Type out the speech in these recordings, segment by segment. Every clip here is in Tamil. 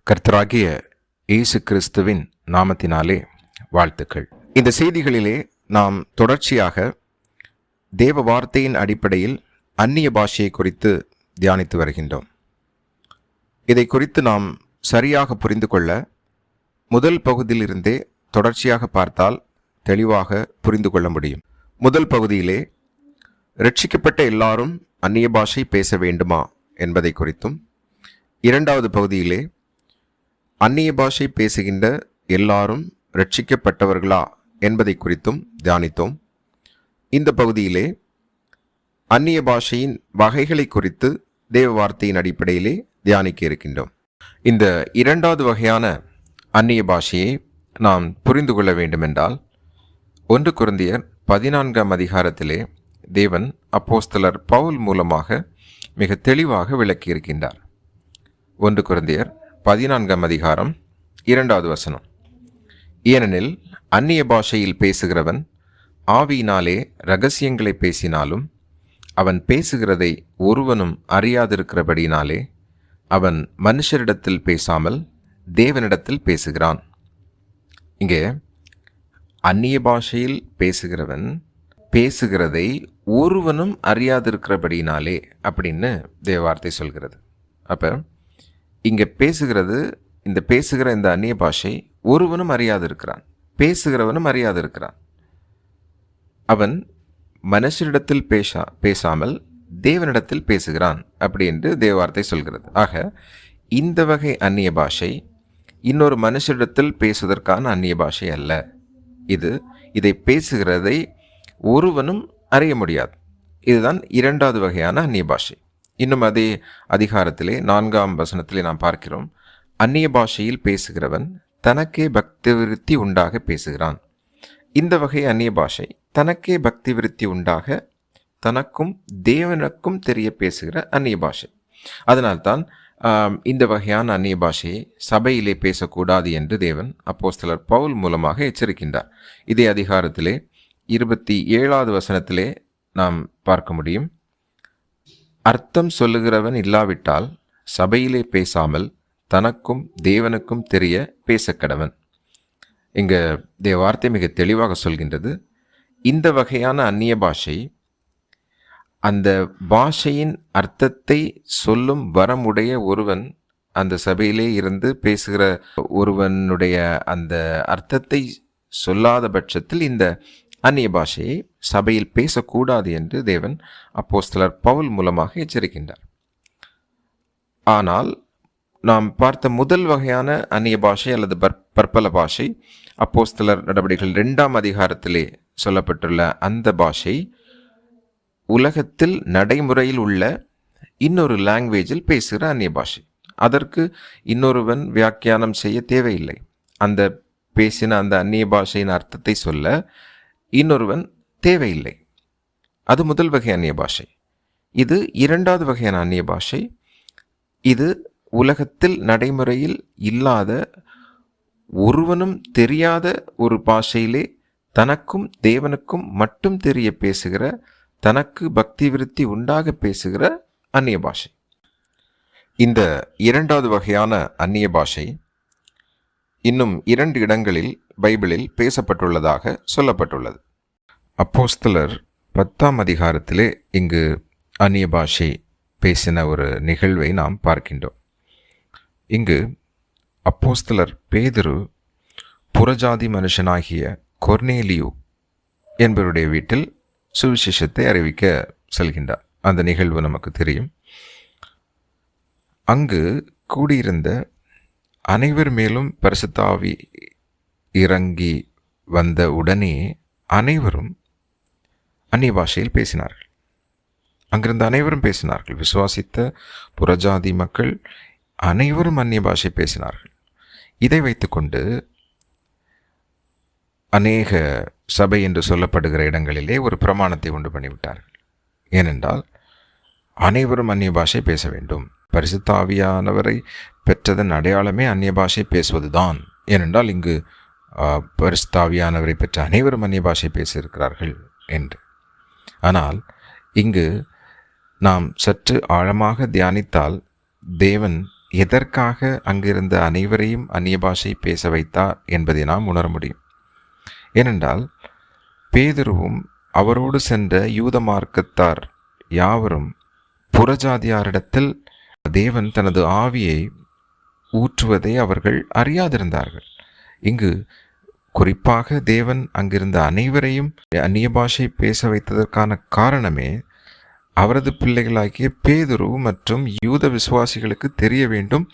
கர்த்தராகிய இயேசு கிறிஸ்துவின் நாமத்தினாலே வாழ்த்துக்கள். இந்த செய்திகளிலே நாம் தொடர்ச்சியாக தேவ வார்த்தையின் அடிப்படையில் அந்நிய பாஷையை குறித்து தியானித்து வருகின்றோம். இதை குறித்து நாம் சரியாக புரிந்து கொள்ள முதல் பகுதியிலிருந்தே தொடர்ச்சியாக பார்த்தால் தெளிவாக புரிந்து கொள்ள முடியும். முதல் பகுதியிலே ரட்சிக்கப்பட்ட எல்லாரும் அந்நிய பாஷை பேச வேண்டுமா என்பதை குறித்தும், இரண்டாவது பகுதியிலே அந்நிய பாஷை பேசுகின்ற எல்லாரும் ரட்சிக்கப்பட்டவர்களா என்பதை குறித்தும் தியானித்தோம். இந்த பகுதியிலே அந்நிய பாஷையின் வகைகளை குறித்து தேவ வார்த்தையின் அடிப்படையிலே தியானிக்க இருக்கின்றோம். இந்த இரண்டாவது வகையான அந்நிய பாஷையை நாம் புரிந்து கொள்ள வேண்டுமென்றால் 1 கொரிந்தியர் 14ஆம் அதிகாரத்திலே தேவன் அப்போஸ்தலர் பவுல் மூலமாக மிக தெளிவாக விளக்கியிருக்கின்றார். 1 கொரிந்தியர் 14ஆம் அதிகாரம் 2வது வசனம். ஏனெனில் அந்நிய பாஷையில் பேசுகிறவன் ஆவியினாலே இரகசியங்களை பேசினாலும் அவன் பேசுகிறதை ஒருவனும் அறியாதிருக்கிறபடினாலே அவன் மனுஷரிடத்தில் பேசாமல் தேவனிடத்தில் பேசுகிறான். இங்கே அந்நிய பாஷையில் பேசுகிறவன் பேசுகிறதை ஒருவனும் அறியாதிருக்கிறபடினாலே அப்படின்னு தேவவார்த்தை சொல்கிறது. அப்போ இங்கே பேசுகிற இந்த அந்நிய பாஷை ஒருவனும் அறியாதிருக்கிறான், பேசுகிறவனும் அறியாதிருக்கிறான். அவன் மனுஷரிடத்தில் பேசாமல் தேவனிடத்தில் பேசுகிறான் அப்படி என்று தேவவார்த்தை சொல்கிறது. ஆக இந்த வகை அந்நிய பாஷை இன்னொரு மனுஷரிடத்தில் பேசுவதற்கான அந்நிய பாஷை அல்ல. இதை பேசுகிறதை ஒருவனும் அறிய முடியாது. இதுதான் இரண்டாவது வகையான அந்நிய பாஷை. இன்னும் அதே அதிகாரத்திலே 4ஆம் வசனத்திலே நாம் பார்க்கிறோம், அந்நிய பாஷையில் பேசுகிறவன் தனக்கே பக்தி விருத்தி உண்டாக பேசுகிறான். இந்த வகை அந்நிய பாஷை தனக்கே பக்தி விருத்தி உண்டாக தனக்கும் தேவனுக்கும் தெரிய பேசுகிற அந்நிய பாஷை. அதனால்தான் இந்த வகையான அந்நிய பாஷையை சபையிலே பேசக்கூடாது என்று தேவன் அப்போஸ்தலர் பவுல் மூலமாக எச்சரிக்கின்றார். இதே அதிகாரத்திலே 27வது வசனத்திலே நாம் பார்க்க முடியும், அர்த்தம் சொல்லுகிறவன் இல்லாவிட்டால் சபையிலே பேசாமல் தனக்கும் தேவனுக்கும் தெரிய பேசக்கடவன். இங்கே வார்த்தை மிக தெளிவாக சொல்கின்றது, இந்த வகையான அந்நிய பாஷை அந்த பாஷையின் அர்த்தத்தை சொல்லும் வரமுடைய ஒருவன் அந்த சபையிலே இருந்து பேசுகிற ஒருவனுடைய அந்த அர்த்தத்தை சொல்லாத பட்சத்தில் இந்த அந்நிய பாஷையை சபையில் பேசக்கூடாது என்று தேவன் அப்போஸ்தலர் பவுல் மூலமாக எச்சரிக்கின்றார். ஆனால் நாம் பார்த்த முதல் வகையான அந்நிய பாஷை அல்லது பற்பல பாஷை அப்போஸ்தலர் நடவடிக்கைகள் 2ஆம் அதிகாரத்திலே சொல்லப்பட்டுள்ள அந்த பாஷை உலகத்தில் நடைமுறையில் உள்ள இன்னொரு லாங்குவேஜில் பேசுகிற அந்நிய பாஷை. அதற்கு இன்னொருவன் வியாக்கியானம் செய்ய தேவையில்லை. அந்த பேசின அந்த அந்நிய பாஷையின் அர்த்தத்தை சொல்ல இன்னொருவன் தேவையில்லை. அது முதல் வகை அந்நிய பாஷை. இது இரண்டாவது வகையான அந்நிய பாஷை. இது உலகத்தில் நடைமுறையில் இல்லாத ஒருவனும் தெரியாத ஒரு பாஷையிலே தனக்கும் தேவனுக்கும் மட்டும் தெரிய பேசுகிற, தனக்கு பக்தி விருத்தி உண்டாக பேசுகிற அந்நிய பாஷை. இந்த இரண்டாவது வகையான அந்நிய பாஷை இன்னும் 2 இடங்களில் பைபிளில் பேசப்பட்டுள்ளதாக சொல்லப்பட்டுள்ளது. அப்போஸ்தலர் 10ஆம் அதிகாரத்திலே இங்கு அந்நிய பாஷை பேசின ஒரு நிகழ்வை நாம் பார்க்கின்றோம். இங்கு அப்போஸ்தலர் பேதுரு புறஜாதி மனுஷனாகிய கொர்னேலியு என்பவருடைய வீட்டில் சுவிசேஷத்தை அறிவிக்க செல்கின்றார். அந்த நிகழ்வு நமக்கு தெரியும். அங்கு கூடியிருந்த அனைவர் மேலும் பரிசுத்த ஆவி இறங்கி வந்த உடனே அனைவரும் அந்நிய பாஷையில் பேசினார்கள். அங்கிருந்த அனைவரும் பேசினார்கள். விசுவாசித்த புறஜாதி மக்கள் அனைவரும் அந்நிய பாஷை பேசினார்கள். இதை வைத்துக்கொண்டு அநேக சபை என்று சொல்லப்படுகிற இடங்களிலே ஒரு பிரமாணத்தை உண்டு பண்ணிவிட்டார்கள். ஏனென்றால் அனைவரும் அந்நிய பாஷை பேச வேண்டும். பரிசுத்த ஆவியானவரை பெற்றதன் அடையாளமே அந்நிய பாஷை பேசுவதுதான். ஏனென்றால் இங்கு பரிசுத்த ஆவியானவரை பெற்ற அனைவரும் அந்நிய பாஷை பேசியிருக்கிறார்கள் என்று. ஆனால் இங்கு நாம் சற்று ஆழமாக தியானித்தால் தேவன் எதற்காக அங்கிருந்த அனைவரையும் அந்நிய பாஷை பேச வைத்தார் என்பதை நாம் உணர முடியும். ஏனென்றால் பேதுருவும் அவரோடு சென்ற யூத மார்க்கத்தார் யாவரும் புறஜாதியாரிடத்தில் தேவன் தனது ஆவியை ஊற்றுவதை அவர்கள் அறியாதிருந்தார்கள். இங்கு குறிப்பாக தேவன் அங்கிருந்த அனைவரையும் அந்நிய பாஷை பேச வைத்ததற்கான காரணமே அவரது பிள்ளைகளாகிய பேதுரு மற்றும் யூத விசுவாசிகளுக்கு தெரிய வேண்டும்,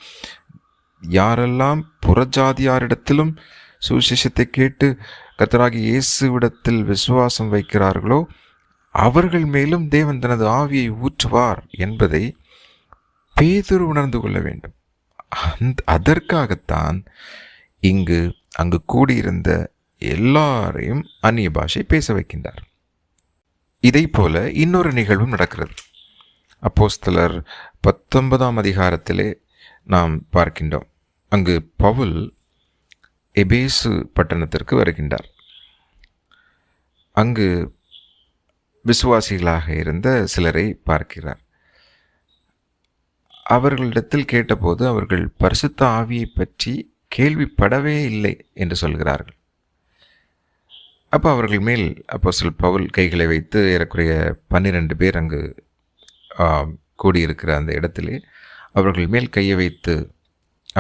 யாரெல்லாம் புறஜாதியாரிடத்திலும் சுவிசேஷத்தை கேட்டு கர்த்தராகிய இயேசுவிடத்தில் விசுவாசம் வைக்கிறார்களோ அவர்கள் மேலும் தேவன் தனது ஆவியை ஊற்றுவார் என்பதை பேதுரு உணர்ந்து கொள்ள வேண்டும். அதற்காகத்தான் அங்கு கூடியிருந்த எல்லாரையும் அந்நிய பாஷை பேச வைக்கின்றார். இதை போல இன்னொரு நிகழ்வும் நடக்கிறது. அப்போஸ்தலர் 19ஆம் அதிகாரத்திலே நாம் பார்க்கின்றோம். அங்கு பவுல் எபேசு பட்டணத்திற்கு வருகின்றார். அங்கு விசுவாசிகளாக இருந்த சிலரை பார்க்கிறார். அவர்களிடத்தில் கேட்டபோது அவர்கள் பரிசுத்த ஆவியை பற்றி கேள்விப்படவே இல்லை என்று சொல்கிறார்கள். அப்போ அவர்கள் மேல் அப்போஸ்தலர் பவுல் கைகளை வைத்து ஏறக்குறைய 12 பேர் அங்கு கூடியிருக்கிற அந்த இடத்திலே அவர்கள் மேல் கையை வைத்து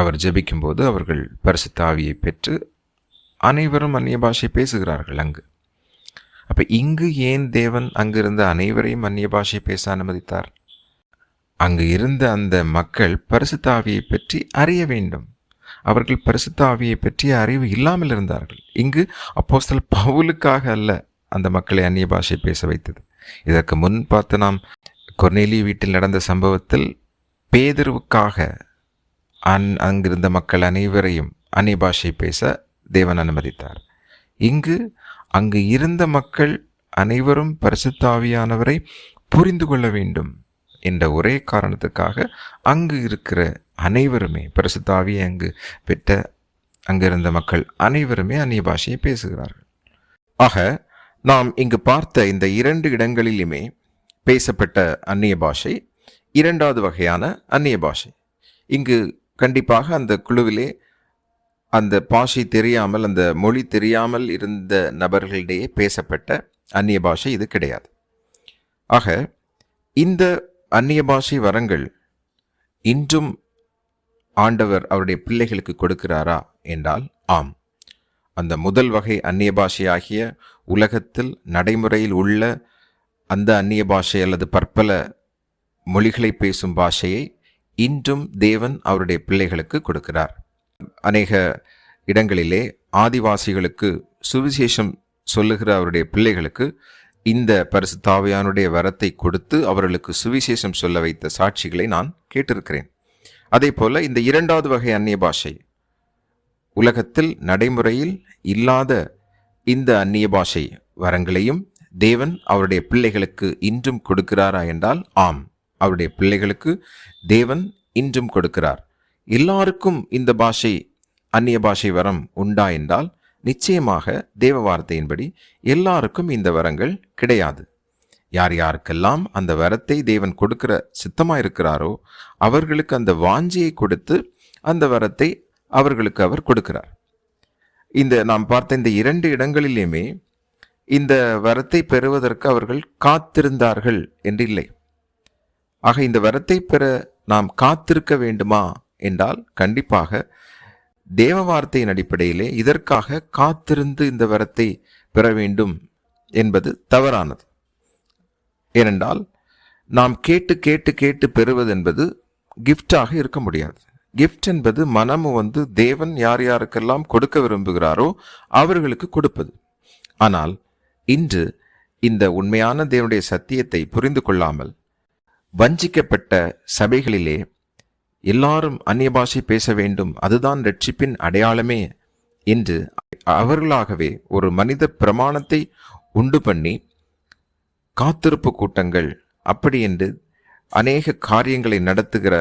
அவர் ஜெபிக்கும்போது அவர்கள் பரிசுத்த ஆவியை பெற்று அனைவரும் அந்நிய பாஷை பேசுகிறார்கள். அப்போ இங்கு ஏன் தேவன் அங்கிருந்த அனைவரையும் அந்நிய பாஷை பேச அனுமதித்தார்? அங்கு இருந்த அந்த மக்கள் பரிசுத்த ஆவியை பற்றி அறிய வேண்டும். அவர்கள் பரிசுத்த ஆவியை பற்றிய அறிவு இல்லாமல் இருந்தார்கள். இங்கு அப்போஸ்தலர் பவுலுக்காக அல்ல அந்த மக்களை அந்நிய பாஷை பேச வைத்தது. இதற்கு முன் பார்த்து நாம் கொர்நேலியு வீட்டில் நடந்த சம்பவத்தில் பேதுருவுக்காக அங்கிருந்த மக்கள் அனைவரையும் அந்நிய பாஷை பேச தேவன் அனுமதித்தார். அங்கு இருந்த மக்கள் அனைவரும் பரிசுத்த ஆவியானவரை புரிந்து கொள்ள வேண்டும் என்ற ஒரே காரணத்துக்காக அங்கு இருக்கிற அனைவருமே பரிசுத்த ஆவியை அங்கு பெற்ற அங்கிருந்த மக்கள் அனைவருமே அந்நிய பாஷையை பேசுகிறார்கள். ஆக நாம் இங்கு பார்த்த இந்த 2 இடங்களிலுமே பேசப்பட்ட அந்நிய பாஷை 2வது வகையான அந்நிய பாஷை. இங்கு கண்டிப்பாக அந்த குழுவிலே அந்த பாஷை தெரியாமல், அந்த மொழி தெரியாமல் இருந்த நபர்களிடையே பேசப்பட்ட அந்நிய பாஷை இது கிடையாது. ஆக இந்த அந்நிய பாஷை வரங்கள் இன்றும் ஆண்டவர் அவருடைய பிள்ளைகளுக்கு கொடுக்கிறாரா என்றால் ஆம். அந்த முதல் வகை அந்நிய பாஷையாகிய உலகத்தில் நடைமுறையில் உள்ள அந்த அந்நிய பாஷை அல்லது பற்பல மொழிகளை பேசும் பாஷையை இன்றும் தேவன் அவருடைய பிள்ளைகளுக்கு கொடுக்கிறார். அநேக இடங்களிலே ஆதிவாசிகளுக்கு சுவிசேஷம் சொல்லுகிற அவருடைய பிள்ளைகளுக்கு இந்த பரிசுத்த ஆவியானுடைய வரத்தை கொடுத்து அவர்களுக்கு சுவிசேஷம் சொல்ல வைத்த சாட்சிகளை நான் கேட்டிருக்கிறேன். அதே போல இந்த 2வது வகை அந்நிய பாஷை, உலகத்தில் நடைமுறையில் இல்லாத இந்த அந்நிய பாஷை வரங்களையும் தேவன் அவருடைய பிள்ளைகளுக்கு இன்றும் கொடுக்கிறாரா என்றால் ஆம், அவருடைய பிள்ளைகளுக்கு தேவன் இன்றும் கொடுக்கிறார். எல்லாருக்கும் இந்த பாஷை அந்நிய பாஷை வரம் உண்டா என்றால் நிச்சயமாக தேவ வார்த்தையின்படி எல்லாருக்கும் இந்த வரங்கள் கிடையாது. யார் யாருக்கெல்லாம் அந்த வரத்தை தேவன் கொடுக்கிற சித்தமாயிருக்கிறாரோ அவர்களுக்கு அந்த வாஞ்சியை கொடுத்து அந்த வரத்தை அவர்களுக்கு அவர் கொடுக்கிறார். நாம் பார்த்த இந்த 2 இடங்களிலுமே இந்த வரத்தை பெறுவதற்கு அவர்கள் காத்திருந்தார்கள் என்று இல்லை. ஆக இந்த வரத்தை பெற நாம் காத்திருக்க வேண்டுமா என்றால் கண்டிப்பாக தேவ வார்த்தையின் அடிப்படையிலே இதற்காக காத்திருந்து இந்த வரத்தை பெற வேண்டும் என்பது தவறானது. ஏனென்றால் நாம் கேட்டு கேட்டு கேட்டு பெறுவது என்பது கிஃப்டாக இருக்க முடியாது. கிஃப்ட் என்பது மனமும் தேவன் யார் யாருக்கெல்லாம் கொடுக்க விரும்புகிறாரோ அவர்களுக்கு கொடுப்பது. ஆனால் இன்று இந்த உண்மையான தேவனுடைய சத்தியத்தை புரிந்து கொள்ளாமல் வஞ்சிக்கப்பட்ட சபைகளிலே எல்லாரும் அந்நிய பாஷை பேச வேண்டும், அதுதான் ரட்சிப்பின் அடையாளமே என்று அவர்களாகவே ஒரு மனித பிரமாணத்தை உண்டு பண்ணி காத்திருப்பு கூட்டங்கள் அப்படி என்று அநேக காரியங்களை நடத்துகிற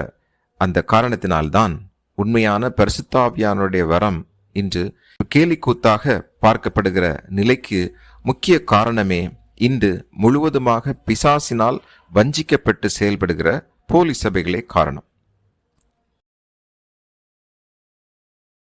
அந்த காரணத்தினால்தான் உண்மையான பரிசுத்த ஆவியானுடைய வரம் இன்று கேலிக்கூத்தாக பார்க்கப்படுகிற நிலைக்கு முக்கிய காரணமே இன்று முழுவதுமாக பிசாசினால் வஞ்சிக்கப்பட்டு செயல்படுகிற போலி சபைகளே காரணம்.